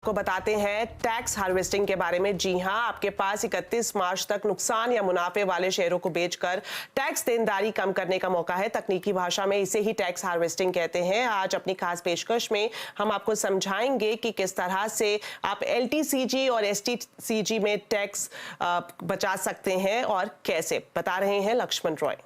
को बताते हैं टैक्स हार्वेस्टिंग के बारे में। जी हां, आपके पास 31 मार्च तक नुकसान या मुनाफे वाले शेयरों को बेचकर टैक्स देनदारी कम करने का मौका है। तकनीकी भाषा में इसे ही टैक्स हार्वेस्टिंग कहते हैं। आज अपनी खास पेशकश में हम आपको समझाएंगे कि किस तरह से आप एलटीसीजी और एसटीसीजी में टैक्स बचा सकते हैं और कैसे। बता रहे हैं लक्ष्मण रॉय।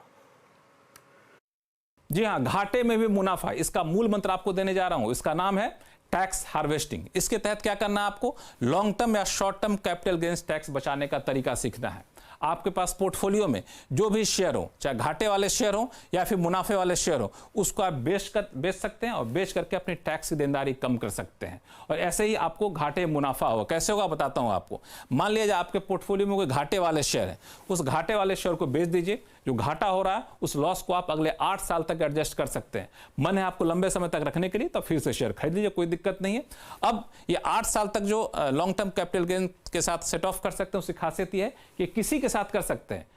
जी हां, घाटे में भी मुनाफा, इसका मूल मंत्र आपको देने जा रहा हूं। इसका नाम है टैक्स हार्वेस्टिंग। इसके तहत क्या करना है आपको? लॉन्ग टर्म या short term capital gains tax बचाने का तरीका सीखना है। आपके पास पोर्टफोलियो में जो भी शेयर हो, चाहे घाटे वाले शेयर हो या फिर मुनाफे वाले शेयर हो, उसको आप बेच सकते हैं और बेच करके अपनी टैक्स की देनदारी कम कर सकते हैं। और ऐसे ही आपको घाटे मुनाफा होगा। कैसे होगा बताता हूं आपको। मान लीजिए आपके पोर्टफोलियो में कोई घाटे वाले शेयर है, उस घाटे वाले शेयर को बेच दीजिए। जो घाटा हो रहा है उस लॉस को आप अगले 8 साल तक एडजस्ट कर सकते हैं। मन है आपको लंबे समय तक रखने के लिए, तो फिर से शेयर खरीद लीजिए, कोई दिक्कत नहीं है। अब ये 8 साल तक जो लॉन्ग टर्म कैपिटल गेन के साथ सेट ऑफ कर सकते हैं, उसकी खासियत ये है कि किसी के साथ कर सकते हैं।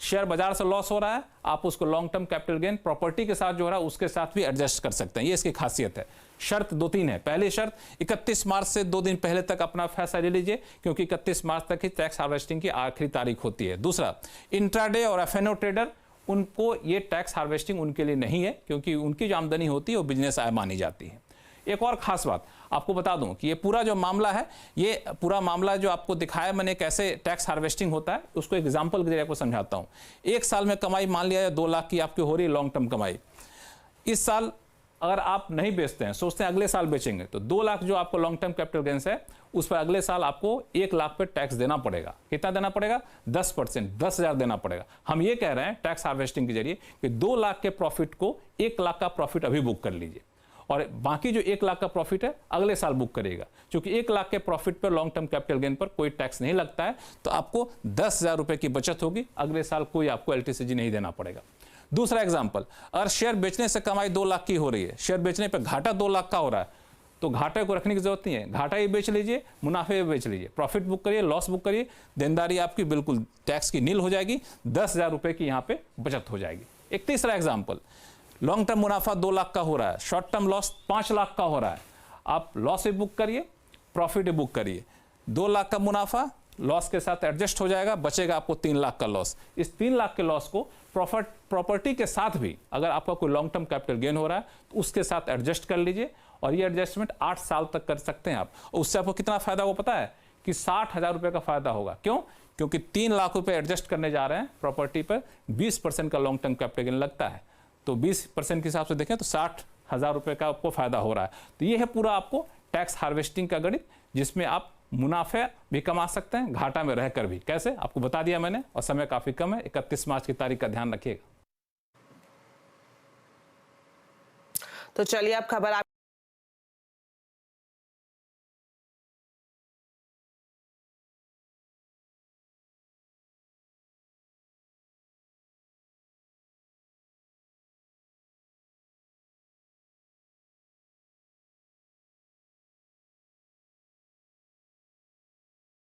शेयर बाजार से लॉस हो रहा है, आप उसको long term capital gain property के साथ जो हो रहा है उसके साथ भी एडजस्ट कर सकते हैं। ये इसकी खासियत है। शर्त 2-3 है। पहली शर्त 31 मार्च से 2 दिन पहले तक अपना फैसला ले लीजिए, क्योंकि 31 मार्च तक ही टैक्स हार्वेस्टिंग की आखिरी तारीख होती है। दूसरा, इंट्राडे और एफएनओ ट्रेडर, उनको ये टैक्स हार्वेस्टिंग उनके लिए नहीं है, क्योंकि उनकी जो आमदनी होती है वो बिजनेस आय मानी जाती है। एक और खास बात आपको बता दूं कि ये पूरा जो मामला है, ये पूरा मामला जो आपको दिखाया मैंने कैसे टैक्स हार्वेस्टिंग होता है, उसको एग्जांपल के जरिए आपको समझाता हूं। एक साल में कमाई मान लिया 2 लाख की आपकी हो रही है लॉन्ग टर्म कमाई। इस साल अगर आप नहीं बेचते हैं, सोचते हैं अगले साल बेचेंगे, तो 2 लाख जो आपको लॉन्ग टर्म कैपिटल गेन्स है, उस पर अगले साल आपको 1 लाख पे टैक्स देना पड़ेगा। कितना देना पड़ेगा? 10%, 10,000 देना पड़ेगा। हम ये कह रहे हैं टैक्स हार्वेस्टिंग के जरिए कि 2 लाख के प्रॉफिट को 1 लाख का प्रॉफिट अभी बुक कर लीजिए, और बाकी जो 1 लाख का प्रॉफिट है अगले साल बुक करिएगा। क्योंकि 1 लाख के प्रॉफिट पर लॉन्ग टर्म कैपिटल गेन पर कोई टैक्स नहीं लगता है, तो आपको 10,000 रुपए की बचत होगी। अगले साल कोई आपको एलटीसीजी नहीं देना पड़ेगा। दूसरा एग्जाम्पल, अगर शेयर बेचने से कमाई 2 लाख की हो रही है, शेयर बेचने पर घाटा 2 लाख का हो रहा है, तो घाटे को रखने की जरूरत नहीं है। घाटा ही बेच लीजिए, मुनाफे भी बेच लीजिए, प्रॉफिट बुक करिए, लॉस बुक करिए, देनदारी आपकी बिल्कुल टैक्स की नील हो जाएगी। 10,000 रुपए की यहाँ पे बचत हो जाएगी। एक तीसरा एग्जाम्पल, लॉन्ग टर्म मुनाफा 2 लाख का हो रहा है, शॉर्ट टर्म लॉस 5 लाख का हो रहा है। आप लॉस भी बुक करिए, प्रॉफिट भी बुक करिए। 2 लाख का मुनाफा लॉस के साथ एडजस्ट हो जाएगा, बचेगा आपको 3 लाख का लॉस। इस 3 लाख के लॉस को प्रॉपर्टी के साथ भी अगर आपका कोई लॉन्ग टर्म कैपिटल गेन हो रहा है तो उसके साथ एडजस्ट कर लीजिए, और ये एडजस्टमेंट 8 साल तक कर सकते हैं आप। उससे आपको कितना फायदा होगा पता है? कि 60,000 रुपए का फायदा होगा। क्यों? क्योंकि 3 लाख रुपए एडजस्ट करने जा रहे हैं, प्रॉपर्टी पर 20% का लॉन्ग टर्म कैपिटल गेन लगता है, तो 20% के हिसाब से देखें तो 60,000 रुपए का आपको फायदा हो रहा है। तो ये है पूरा आपको टैक्स हार्वेस्टिंग का गणित, जिसमें आप मुनाफे भी कमा सकते हैं, घाटा में रहकर भी। कैसे आपको बता दिया मैंने, और समय काफी कम है। 31 मार्च की तारीख का ध्यान रखिएगा। तो चलिए अब खबर